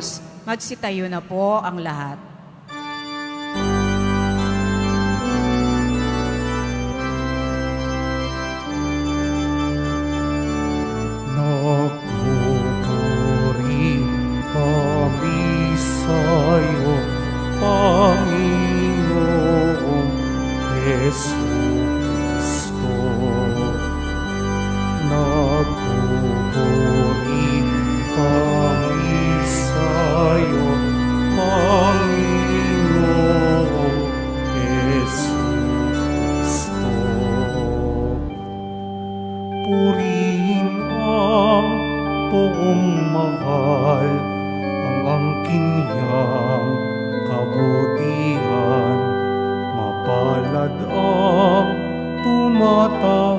Diyos. Magsitayo na po ang lahat. Nagpupuri kami sa'yo, Panginoong Jesucristo. Nagpupuri kami sa'yo, Panginoong Jesucristo. Purihin ang buong mahal, ang angkinyang kabutihan, mapalad ang tumatahan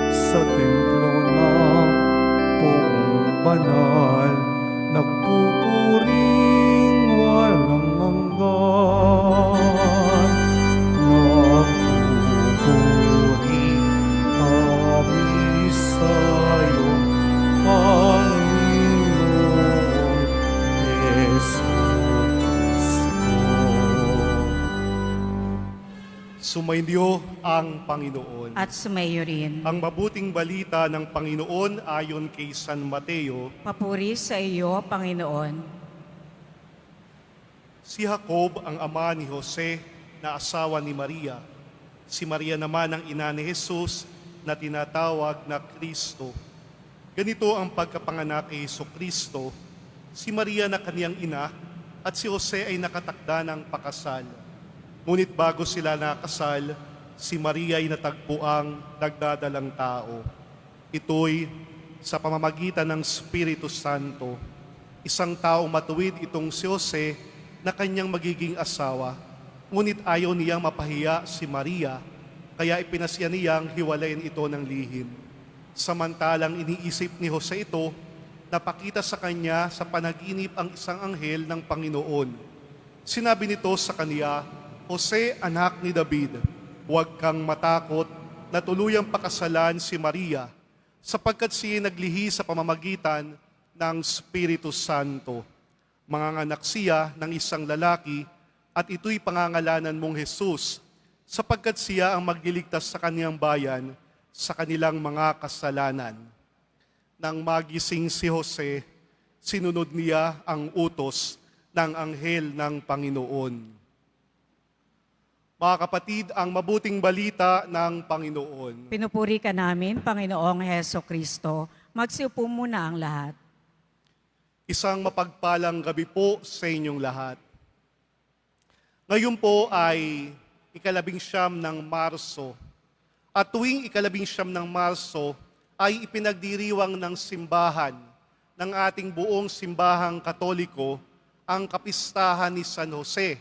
sa templo ng buong banal, nagpupuring walang hanggan. Nagpupuri kami sa'yo, Panginoong Jesucristo. Sumainyo ang Panginoon. At sumayo rin. Ang mabuting balita ng Panginoon ayon kay San Mateo. Papuri sa iyo, Panginoon. Si Jacob ang ama ni Jose na asawa ni Maria. Si Maria naman ang ina ni Jesus na tinatawag na Kristo. Ganito ang pagkapanganak kay Jesucristo. Si Maria na kaniyang ina at si Jose ay nakatakda ng pakasal. Ngunit bago sila nakasal, si Maria ay natagpuang nagdadalang tao. Ito'y sa pamamagitan ng Espiritu Santo. Isang taong matuwid itong si Jose na kanyang magiging asawa. Ngunit ayaw niyang mapahiya si Maria, kaya ipinasya niyang hiwalayin ito ng lihim. Samantalang iniisip ni Jose ito, napakita sa kanya sa panaginip ang isang anghel ng Panginoon. Sinabi nito sa kaniya, Jose, anak ni David, huwag kang matakot na tuluyang pakasalan si Maria, sapagkat siya naglihi sa pamamagitan ng Espiritu Santo. Manganganak siya ng isang lalaki, at ito'y pangangalanan mong Jesus, sapagkat siya ang magliligtas sa kaniyang bayan sa kanilang mga kasalanan. Nang magising si Jose, sinunod niya ang utos ng anghel ng Panginoon. Mga kapatid, ang mabuting balita ng Panginoon. Pinupuri ka namin, Panginoong Jesucristo. Magsiupo muna ang lahat. Isang mapagpalang gabi po sa inyong lahat. Ngayon po ay ika-19 ng Marso. At tuwing ika-19 ng Marso ay ipinagdiriwang ng simbahan, ng ating buong simbahang Katoliko, ang kapistahan ni San Jose,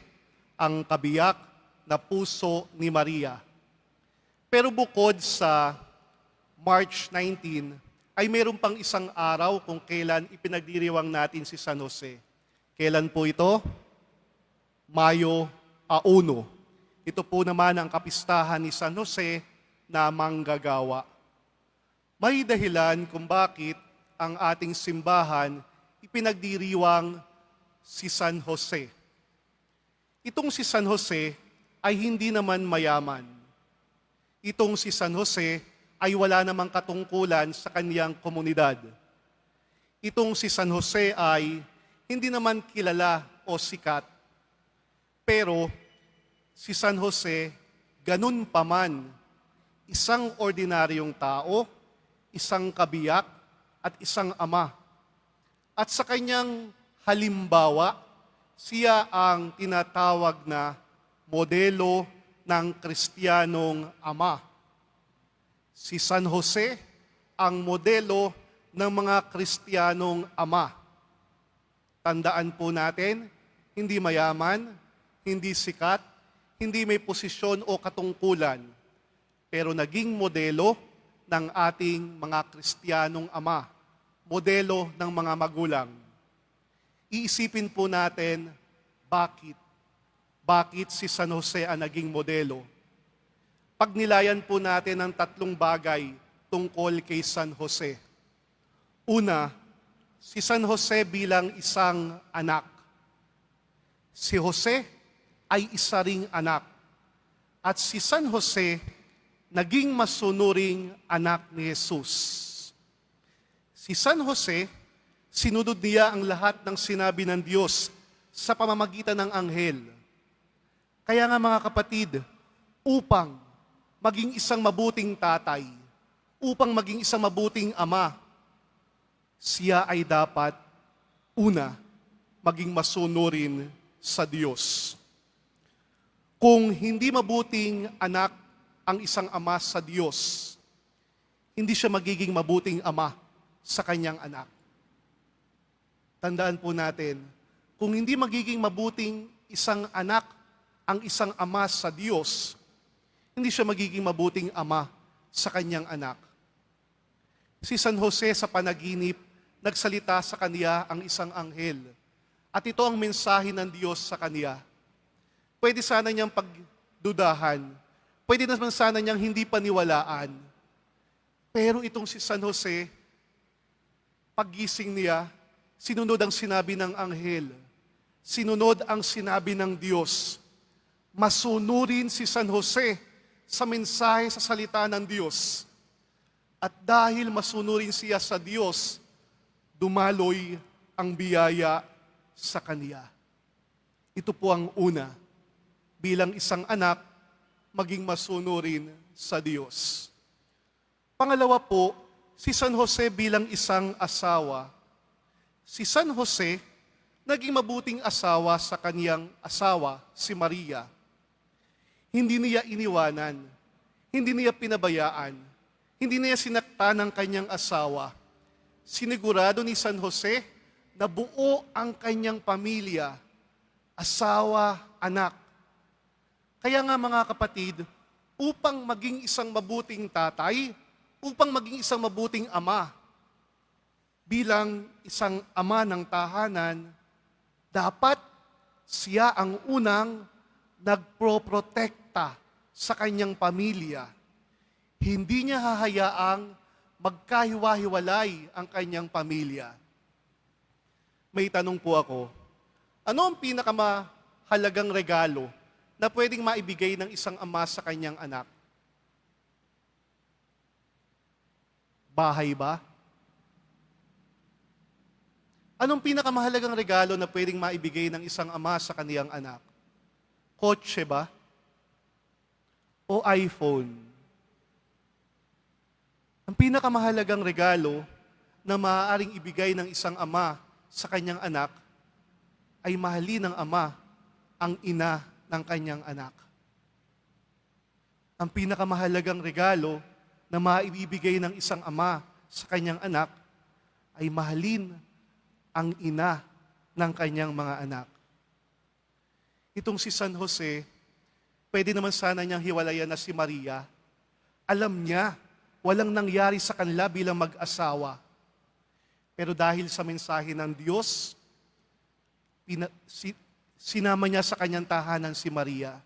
ang kabiyak na puso ni Maria. Pero bukod sa March 19, ay meron pang isang araw kung kailan ipinagdiriwang natin si San Jose. Kailan po ito? Mayo 1. Ito po naman ang kapistahan ni San Jose na manggagawa. May dahilan kung bakit ang ating simbahan ipinagdiriwang si San Jose. Itong si San Jose ay hindi naman mayaman. Itong si San Jose ay wala namang katungkulan sa kaniyang komunidad. Itong si San Jose ay hindi naman kilala o sikat. Pero si San Jose, ganun pa man, isang ordinaryong tao, isang kabiyak, at isang ama. At sa kanyang halimbawa, siya ang tinatawag na modelo ng Kristiyanong ama. Si San Jose ang modelo ng mga Kristiyanong ama. Tandaan po natin, hindi mayaman, hindi sikat, hindi may posisyon o katungkulan, pero naging modelo ng ating mga Kristiyanong ama, modelo ng mga magulang. Iisipin po natin, bakit? Bakit si San Jose ang naging modelo? Pagnilayan po natin ang 3 bagay tungkol kay San Jose. Una, si San Jose bilang isang anak. Si Jose ay isa ring anak. At si San Jose, naging masunuring anak ni Jesus. Si San Jose, sinunod niya ang lahat ng sinabi ng Diyos sa pamamagitan ng anghel. Kaya nga mga kapatid, upang maging isang mabuting tatay, upang maging isang mabuting ama, siya ay dapat, una, maging masunurin sa Diyos. Kung hindi mabuting anak ang isang ama sa Diyos, hindi siya magiging mabuting ama sa kanyang anak. Tandaan po natin, kung hindi magiging mabuting isang anak ang isang ama sa Diyos, hindi siya magiging mabuting ama sa kanyang anak. Si San Jose sa panaginip, nagsalita sa kanya ang isang anghel. At ito ang mensahe ng Diyos sa kanya. Pwede sana niyang pagdudahan. Pwede naman sana niyang hindi paniwalaan. Pero itong si San Jose, paggising niya, sinunod ang sinabi ng anghel. Sinunod ang sinabi ng Diyos. Masunurin si San Jose sa mensahe sa salita ng Diyos. At dahil masunurin siya sa Diyos, dumaloy ang biyaya sa kaniya. Ito po ang una, bilang isang anak, maging masunurin sa Diyos. Pangalawa po, si San Jose bilang isang asawa. Si San Jose, naging mabuting asawa sa kaniyang asawa, si Maria. Hindi niya iniwanan, hindi niya pinabayaan, hindi niya sinaktan ng kanyang asawa. Sinigurado ni San Jose na buo ang kanyang pamilya, asawa, anak. Kaya nga mga kapatid, upang maging isang mabuting tatay, upang maging isang mabuting ama, bilang isang ama ng tahanan, dapat siya ang unang nagproprotekta sa kanyang pamilya. Hindi niya hahayaang magkahiwa-hiwalay ang kanyang pamilya. May tanong po ako, ano ang pinakamahalagang regalo na pwedeng maibigay ng isang ama sa kanyang anak? Bahay ba? Anong pinakamahalagang regalo na pwedeng maibigay ng isang ama sa kaniyang anak? Kotse ba? O iPhone? Ang pinakamahalagang regalo na maaaring ibigay ng isang ama sa kanyang anak ay mahalin ng ama ang ina ng kanyang anak. Ang pinakamahalagang regalo na maibibigay ng isang ama sa kanyang anak ay mahalin ang ina ng kanyang mga anak. Itong si San Jose, pwede naman sana niyang hiwalayan na si Maria. Alam niya, walang nangyari sa kanila bilang mag-asawa. Pero dahil sa mensahe ng Diyos, sinama niya sa kanyang tahanan si Maria.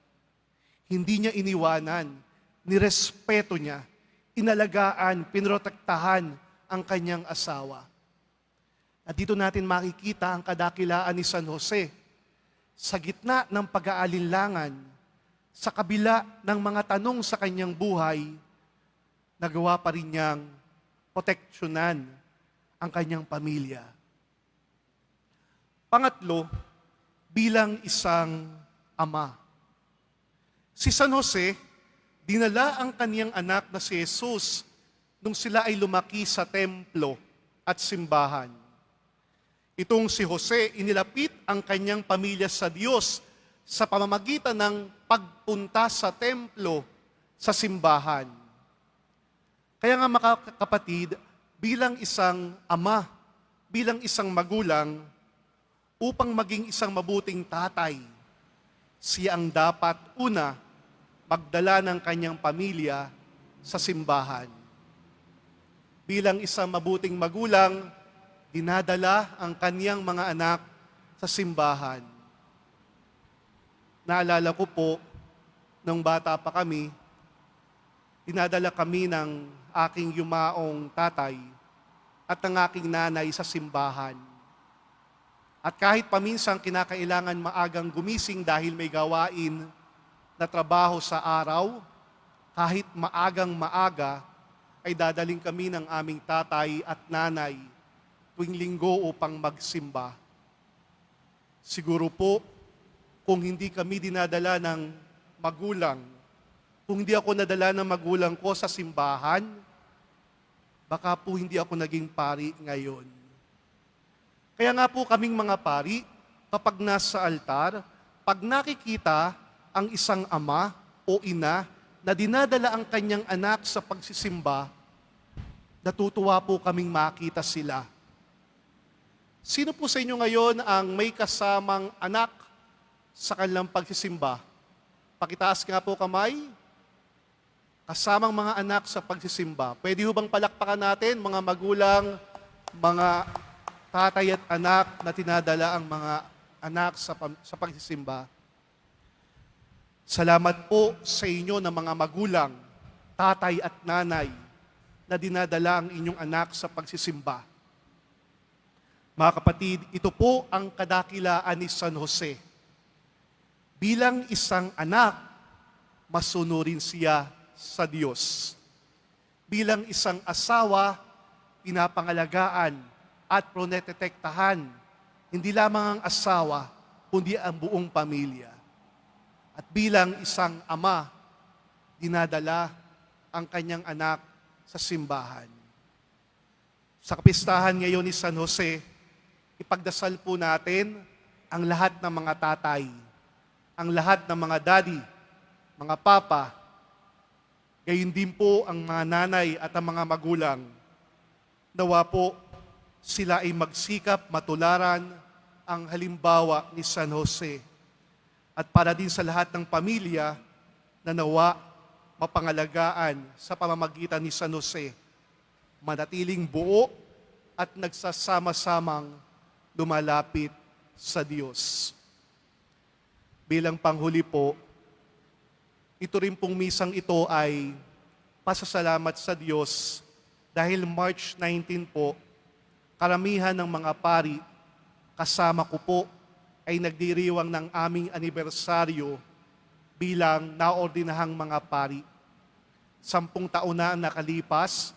Hindi niya iniwanan, nirespeto niya, inalagaan, pinrotektahan ang kanyang asawa. At dito natin makikita ang kadakilaan ni San Jose. Sa gitna ng pag-aalinlangan, sa kabila ng mga tanong sa kanyang buhay, nagawa pa rin niyang proteksyonan ang kanyang pamilya. Pangatlo, bilang isang ama. Si San Jose, dinala ang kaniyang anak na si Jesus nung sila ay lumaki sa templo at simbahan. Itong si Jose, inilapit ang kanyang pamilya sa Diyos sa pamamagitan ng pagpunta sa templo, sa simbahan. Kaya nga mga kapatid, bilang isang ama, bilang isang magulang, upang maging isang mabuting tatay, siya ang dapat una magdala ng kanyang pamilya sa simbahan. Bilang isang mabuting magulang, dinadala ang kanyang mga anak sa simbahan. Naalala ko po, nung bata pa kami, dinadala kami ng aking yumaong tatay at ng aking nanay sa simbahan. At kahit paminsan kinakailangan maagang gumising dahil may gawain na trabaho sa araw, kahit maagang maaga, ay dadaling kami ng aming tatay at nanay tuwing linggo upang magsimba. Siguro po, kung hindi kami dinadala ng magulang, kung hindi ako nadala ng magulang ko sa simbahan, baka po hindi ako naging pari ngayon. Kaya nga po kaming mga pari, kapag nasa altar, pag nakikita ang isang ama o ina na dinadala ang kanyang anak sa pagsisimba, natutuwa po kaming makita sila. Sino po sa inyo ngayon ang may kasamang anak sa kanilang pagsisimba? Pakitaas nga po kamay. Kasamang mga anak sa pagsisimba. Pwede ho bang palakpakan natin, mga magulang, mga tatay at anak na tinadala ang mga anak sa pagsisimba? Salamat po sa inyo na mga magulang, tatay at nanay na dinadala ang inyong anak sa pagsisimba. Mga kapatid, ito po ang kadakilaan ni San Jose. Bilang isang anak, masunurin siya sa Diyos. Bilang isang asawa, pinapangalagaan at pronetetektahan hindi lamang ang asawa, kundi ang buong pamilya. At bilang isang ama, dinadala ang kanyang anak sa simbahan. Sa kapistahan ngayon ni San Jose, ipagdasal po natin ang lahat ng mga tatay, ang lahat ng mga daddy, mga papa, gayon din po ang mga nanay at ang mga magulang. Nawa po sila ay magsikap matularan ang halimbawa ni San Jose. At para din sa lahat ng pamilya na nawa mapangalagaan sa pamamagitan ni San Jose, manatiling buo at nagsasama-samang lumalapit sa Diyos. Bilang panghuli po, ito rin pong misang ito ay pasasalamat sa Diyos dahil March 19 po, karamihan ng mga pari, kasama ko po, ay nagdiriwang ng aming anibersaryo bilang naordinahang mga pari. 10 taon na ang nakalipas,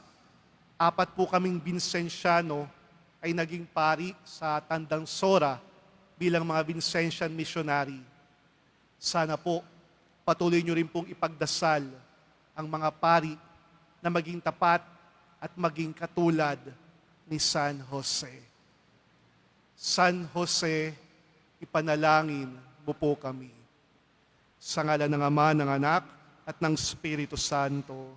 4 po kaming Vincenziano ay naging pari sa Tandang Sora bilang mga Vincentian missionary. Sana po, patuloy nyo rin pong ipagdasal ang mga pari na maging tapat at maging katulad ni San Jose. San Jose, ipanalangin mo po kami. Sa ngalan ng Ama, ng Anak, at ng Espiritu Santo.